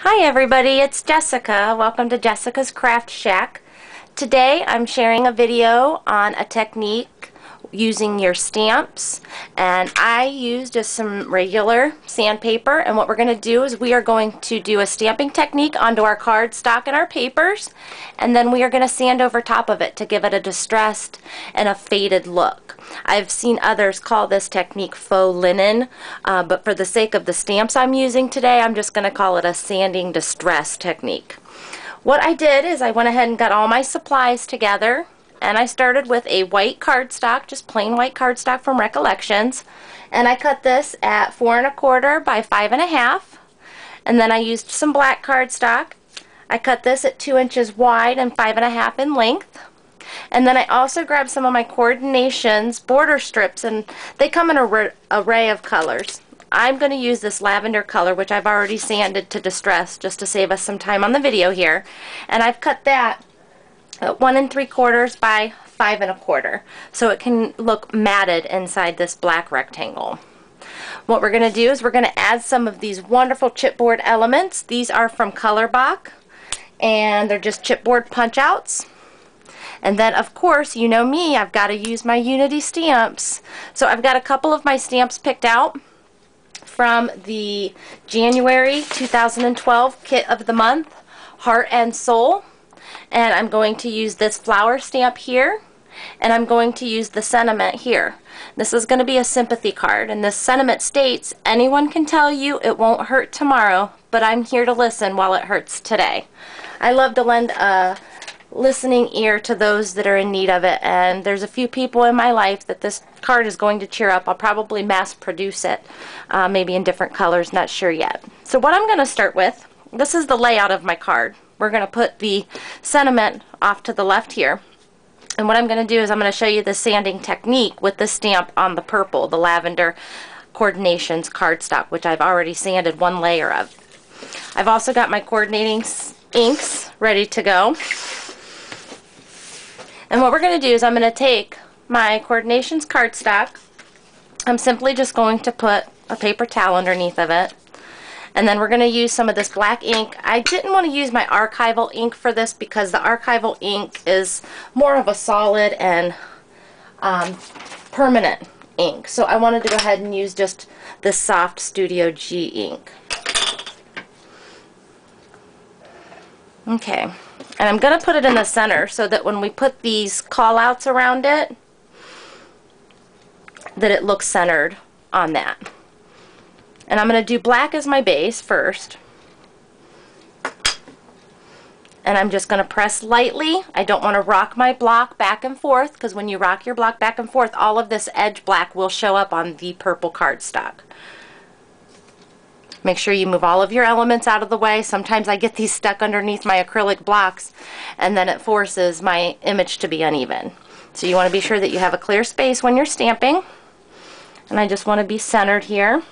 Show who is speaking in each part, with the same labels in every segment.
Speaker 1: Hi everybody, it's Jessica. Welcome to Jessica's Craft Shack. Today I'm sharing a video on a technique using your stamps, and I used just some regular sandpaper, and what we're going to do is we are going to do a stamping technique onto our cardstock and our papers, and then we are going to sand over top of it to give it a distressed and a faded look. I've seen others call this technique faux linen, but for the sake of the stamps I'm using today, I'm just going to call it a sanding distress technique. What I did is I went ahead and got all my supplies together, and I started with a white cardstock, just plain white cardstock from Recollections, and I cut this at 4 1/4 by 5 1/2, and then I used some black cardstock. I cut this at 2 inches wide and 5 1/2 in length. And then I also grabbed some of my Coordinations border strips, and they come in an array of colors. I'm going to use this lavender color, which I've already sanded to distress just to save us some time on the video here. And I've cut that at 1 3/4 by 5 1/4, so it can look matted inside this black rectangle. What we're going to do is we're going to add some of these wonderful chipboard elements. These are from Colorbach, and they're just chipboard punch outs. And then, of course, you know me, I've got to use my Unity stamps. So I've got a couple of my stamps picked out from the January 2012 Kit of the Month, Heart and Soul. And I'm going to use this flower stamp here, and I'm going to use the sentiment here. This is going to be a sympathy card, and this sentiment states, anyone can tell you it won't hurt tomorrow, but I'm here to listen while it hurts today. I love to lend a listening ear to those that are in need of it, and there's a few people in my life that this card is going to cheer up. I'll probably mass produce it, maybe in different colors, not sure yet. So what I'm going to start with, this is the layout of my card. We're going to put the sentiment off to the left here, and what I'm going to do is I'm going to show you the sanding technique with the stamp on the purple, the lavender Coordinations cardstock, which I've already sanded one layer of. I've also got my coordinating inks ready to go. And what we're going to do is I'm going to take my Coordinations cardstock. I'm simply just going to put a paper towel underneath of it. And then we're going to use some of this black ink. I didn't want to use my archival ink for this because the archival ink is more of a solid and permanent ink. So I wanted to go ahead and use just this soft Studio G ink. Okay. And I'm going to put it in the center so that when we put these call-outs around it, that it looks centered on that. And I'm going to do black as my base first. And I'm just going to press lightly. I don't want to rock my block back and forth, because when you rock your block back and forth, all of this edge black will show up on the purple cardstock. Make sure you move all of your elements out of the way. Sometimes I get these stuck underneath my acrylic blocks, and then it forces my image to be uneven. So you want to be sure that you have a clear space when you're stamping. And I just want to be centered here.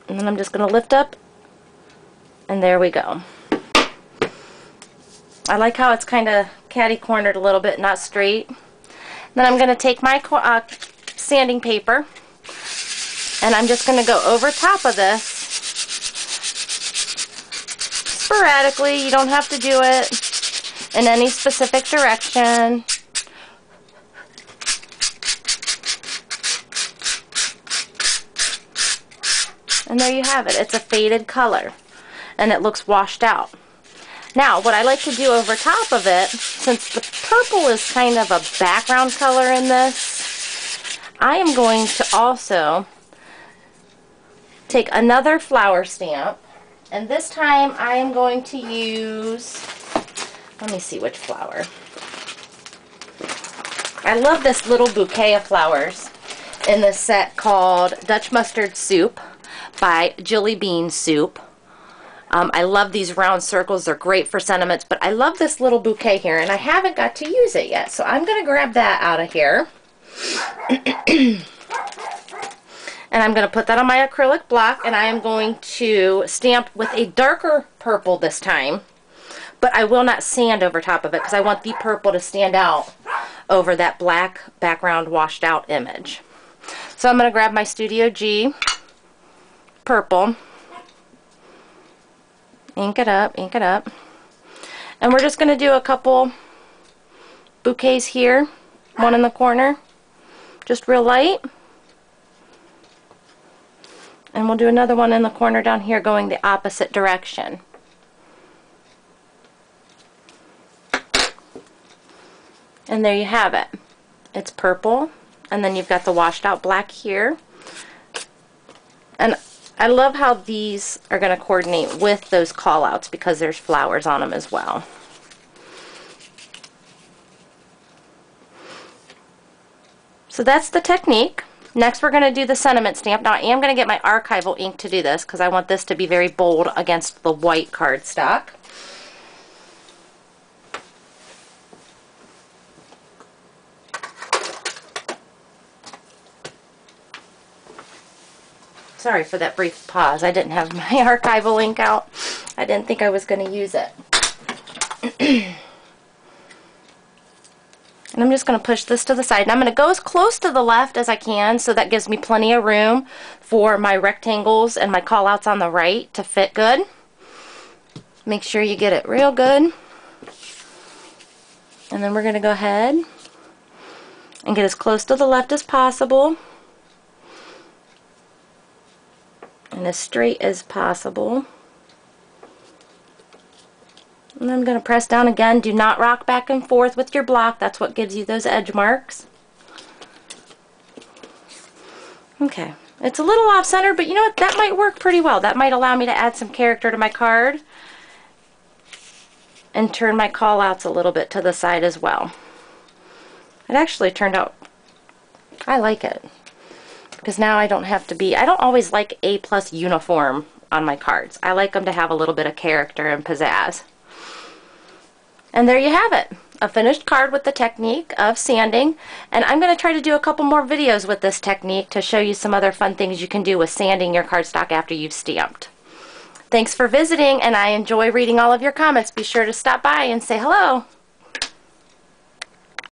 Speaker 1: And then I'm just going to lift up, and there we go. I like how it's kind of catty-cornered a little bit, not straight. Then I'm going to take my sanding paper, and I'm just going to go over top of this sporadically. You don't have to do it in any specific direction. And there you have it. It's a faded color, and it looks washed out. Now, what I like to do over top of it, since the purple is kind of a background color in this, I am going to also take another flower stamp, and this time I am going to use, let me see which flower. I love this little bouquet of flowers in this set called Dutch Mustard Soup by Jilly Bean Soup. I love these round circles. They're great for sentiments, but I love this little bouquet here, and I haven't got to use it yet, so I'm going to grab that out of here. And I'm going to put that on my acrylic block, and I am going to stamp with a darker purple this time. But I will not sand over top of it because I want the purple to stand out over that black background washed out image. So I'm going to grab my Studio G purple, ink it up, and we're just going to do a couple bouquets here, one in the corner, just real light, and we'll do another one in the corner down here going the opposite direction. And there you have it. It's purple, and then you've got the washed out black here. And I love how these are going to coordinate with those call outs because there's flowers on them as well. So that's the technique. Next we're going to do the sentiment stamp. Now I am going to get my archival ink to do this because I want this to be very bold against the white cardstock. Sorry for that brief pause. I didn't have my archival ink out. I didn't think I was going to use it. And I'm just going to push this to the side. And I'm going to go as close to the left as I can, so that gives me plenty of room for my rectangles and my callouts on the right to fit good. Make sure you get it real good. And then we're going to go ahead and get as close to the left as possible and as straight as possible. And I'm going to press down again. Do not rock back and forth with your block. That's what gives you those edge marks. Okay. It's a little off center, but you know what? That might work pretty well. That might allow me to add some character to my card and turn my call outs a little bit to the side as well. It actually turned out, I like it. Because now I don't have to be, I don't always like A+ uniform on my cards. I like them to have a little bit of character and pizzazz. And there you have it, a finished card with the technique of sanding. And I'm going to try to do a couple more videos with this technique to show you some other fun things you can do with sanding your cardstock after you've stamped. Thanks for visiting, and I enjoy reading all of your comments. Be sure to stop by and say hello.